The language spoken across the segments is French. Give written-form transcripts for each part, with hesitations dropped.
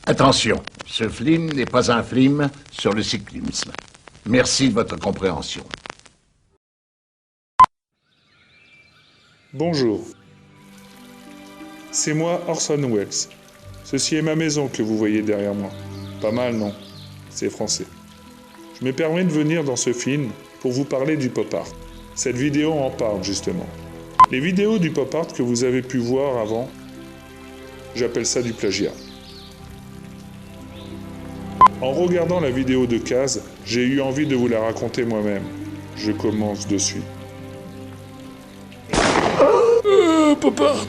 Attention, ce film n'est pas un film sur le cyclisme. Merci de votre compréhension. Bonjour. C'est moi, Orson Welles. Ceci est ma maison que vous voyez derrière moi. Pas mal, non? C'est français. Je me permets de venir dans ce film pour vous parler du pop art. Cette vidéo en parle justement. Les vidéos du pop art que vous avez pu voir avant, j'appelle ça du plagiat. En regardant la vidéo de Kaz, j'ai eu envie de vous la raconter moi-même. Je commence de suite. Pop art.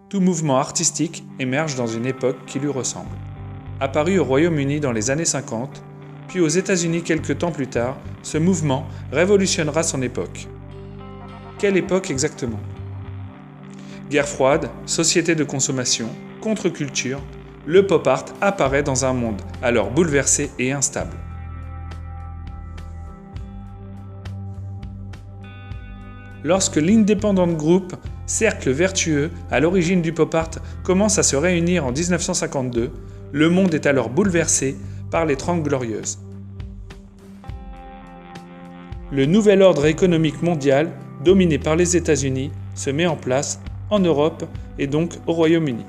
Tout mouvement artistique émerge dans une époque qui lui ressemble. Apparu au Royaume-Uni dans les années 50, puis aux États-Unis quelques temps plus tard, ce mouvement révolutionnera son époque. Quelle époque exactement? Guerre froide, société de consommation, contre-culture, le pop art apparaît dans un monde alors bouleversé et instable. Lorsque l'Independent Group, cercle vertueux à l'origine du pop art, commence à se réunir en 1952, le monde est alors bouleversé par les 30 Glorieuses. Le nouvel ordre économique mondial, dominé par les États-Unis, se met en place en Europe et donc au Royaume-Uni.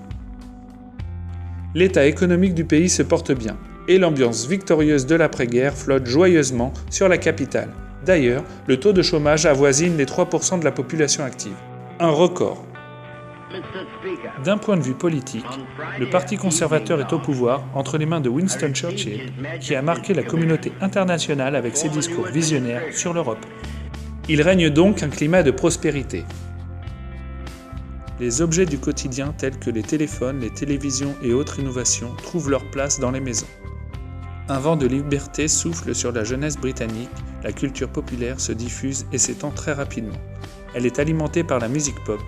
L'état économique du pays se porte bien et l'ambiance victorieuse de l'après-guerre flotte joyeusement sur la capitale. D'ailleurs, le taux de chômage avoisine les 3% de la population active. Un record. D'un point de vue politique, le Parti conservateur est au pouvoir entre les mains de Winston Churchill, qui a marqué la communauté internationale avec ses discours visionnaires sur l'Europe. Il règne donc un climat de prospérité. Les objets du quotidien tels que les téléphones, les télévisions et autres innovations trouvent leur place dans les maisons. Un vent de liberté souffle sur la jeunesse britannique, la culture populaire se diffuse et s'étend très rapidement. Elle est alimentée par la musique pop.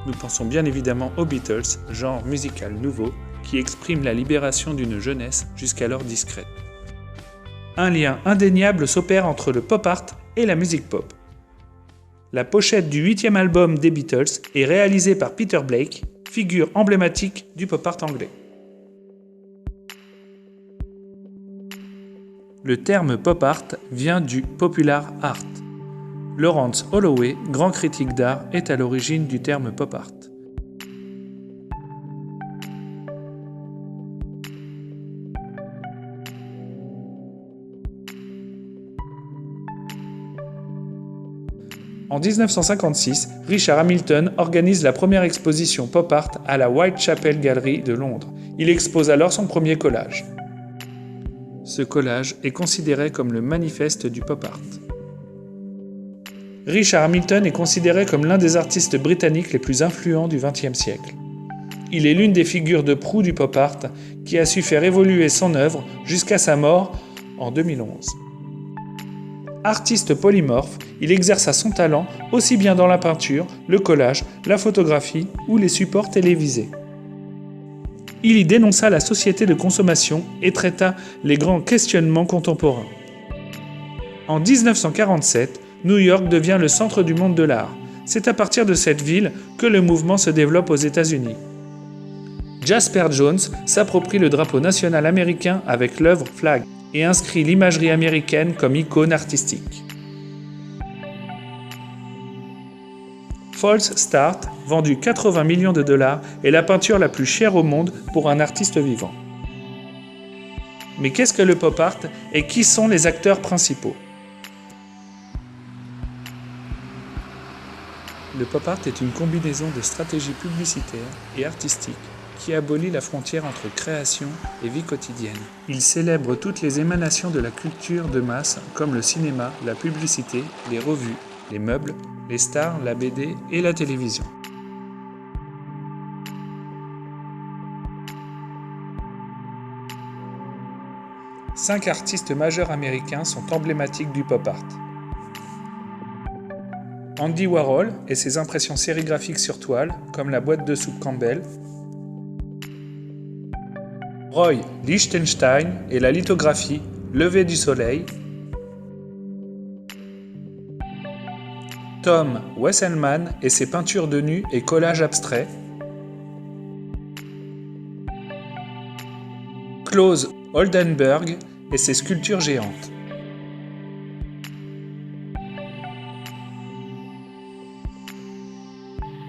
Nous pensons bien évidemment aux Beatles, genre musical nouveau, qui exprime la libération d'une jeunesse jusqu'alors discrète. Un lien indéniable s'opère entre le pop art et la musique pop. La pochette du 8e album des Beatles est réalisée par Peter Blake, figure emblématique du pop art anglais. Le terme pop art vient du popular art. Laurence Holloway, grand critique d'art, est à l'origine du terme pop art. En 1956, Richard Hamilton organise la première exposition pop art à la Whitechapel Gallery de Londres. Il expose alors son premier collage. Ce collage est considéré comme le manifeste du pop art. Richard Hamilton est considéré comme l'un des artistes britanniques les plus influents du XXe siècle. Il est l'une des figures de proue du pop art qui a su faire évoluer son œuvre jusqu'à sa mort en 2011. Artiste polymorphe, il exerça son talent aussi bien dans la peinture, le collage, la photographie ou les supports télévisés. Il y dénonça la société de consommation et traita les grands questionnements contemporains. En 1947, New York devient le centre du monde de l'art. C'est à partir de cette ville que le mouvement se développe aux États-Unis. Jasper Jones s'approprie le drapeau national américain avec l'œuvre Flag et inscrit l'imagerie américaine comme icône artistique. False Start, vendu 80 millions de dollars, est la peinture la plus chère au monde pour un artiste vivant. Mais qu'est-ce que le pop art et qui sont les acteurs principaux? Le pop art est une combinaison de stratégies publicitaires et artistiques qui abolit la frontière entre création et vie quotidienne. Il célèbre toutes les émanations de la culture de masse comme le cinéma, la publicité, les revues, les meubles, les stars, la BD et la télévision. Cinq artistes majeurs américains sont emblématiques du pop art. Andy Warhol et ses impressions sérigraphiques sur toile, comme la boîte de soupe Campbell. Roy Lichtenstein et la lithographie Lever du soleil. Tom Wesselmann et ses peintures de nus et collages abstraits. Klaus Oldenburg et ses sculptures géantes.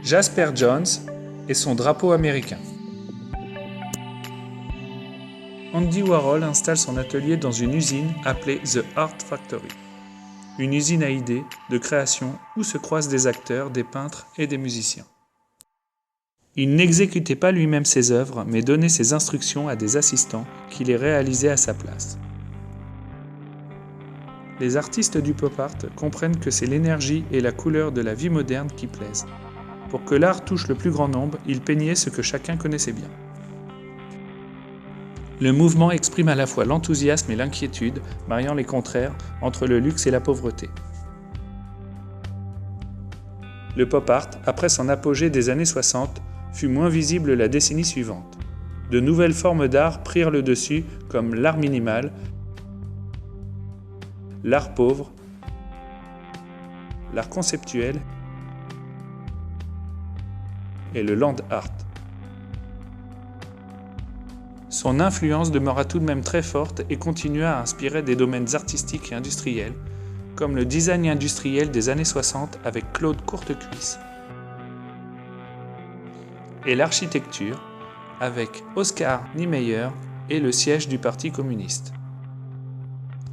Jasper Johns et son drapeau américain. Andy Warhol installe son atelier dans une usine appelée The Art Factory, une usine à idées, de création où se croisent des acteurs, des peintres et des musiciens. Il n'exécutait pas lui-même ses œuvres, mais donnait ses instructions à des assistants qui les réalisaient à sa place. Les artistes du pop art comprennent que c'est l'énergie et la couleur de la vie moderne qui plaisent. Pour que l'art touche le plus grand nombre, ils peignaient ce que chacun connaissait bien. Le mouvement exprime à la fois l'enthousiasme et l'inquiétude, mariant les contraires entre le luxe et la pauvreté. Le pop art, après son apogée des années 60, fut moins visible la décennie suivante. De nouvelles formes d'art prirent le dessus, comme l'art minimal, l'art pauvre, l'art conceptuel et le land art. Son influence demeura tout de même très forte et continua à inspirer des domaines artistiques et industriels, comme le design industriel des années 60 avec Claude Courtecuisse, et l'architecture avec Oscar Niemeyer et le siège du Parti communiste.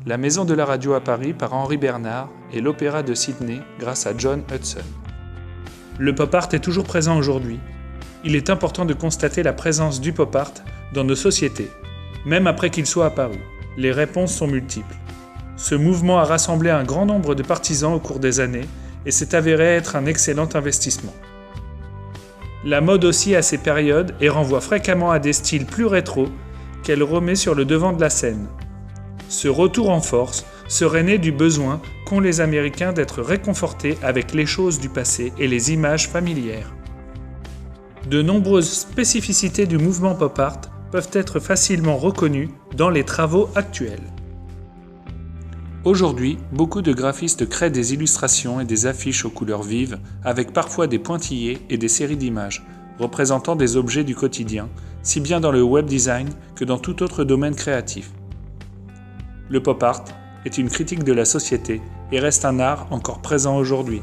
La Maison de la radio à Paris par Henri Bernard et l'Opéra de Sydney grâce à John Hudson. Le pop art est toujours présent aujourd'hui. Il est important de constater la présence du pop art dans nos sociétés, même après qu'il soit apparu. Les réponses sont multiples. Ce mouvement a rassemblé un grand nombre de partisans au cours des années et s'est avéré être un excellent investissement. La mode aussi a ses périodes et renvoie fréquemment à des styles plus rétro qu'elle remet sur le devant de la scène. Ce retour en force serait né du besoin qu'ont les Américains d'être réconfortés avec les choses du passé et les images familières. De nombreuses spécificités du mouvement pop art peuvent être facilement reconnues dans les travaux actuels. Aujourd'hui, beaucoup de graphistes créent des illustrations et des affiches aux couleurs vives, avec parfois des pointillés et des séries d'images, représentant des objets du quotidien, si bien dans le web design que dans tout autre domaine créatif. Le pop art est une critique de la société et reste un art encore présent aujourd'hui.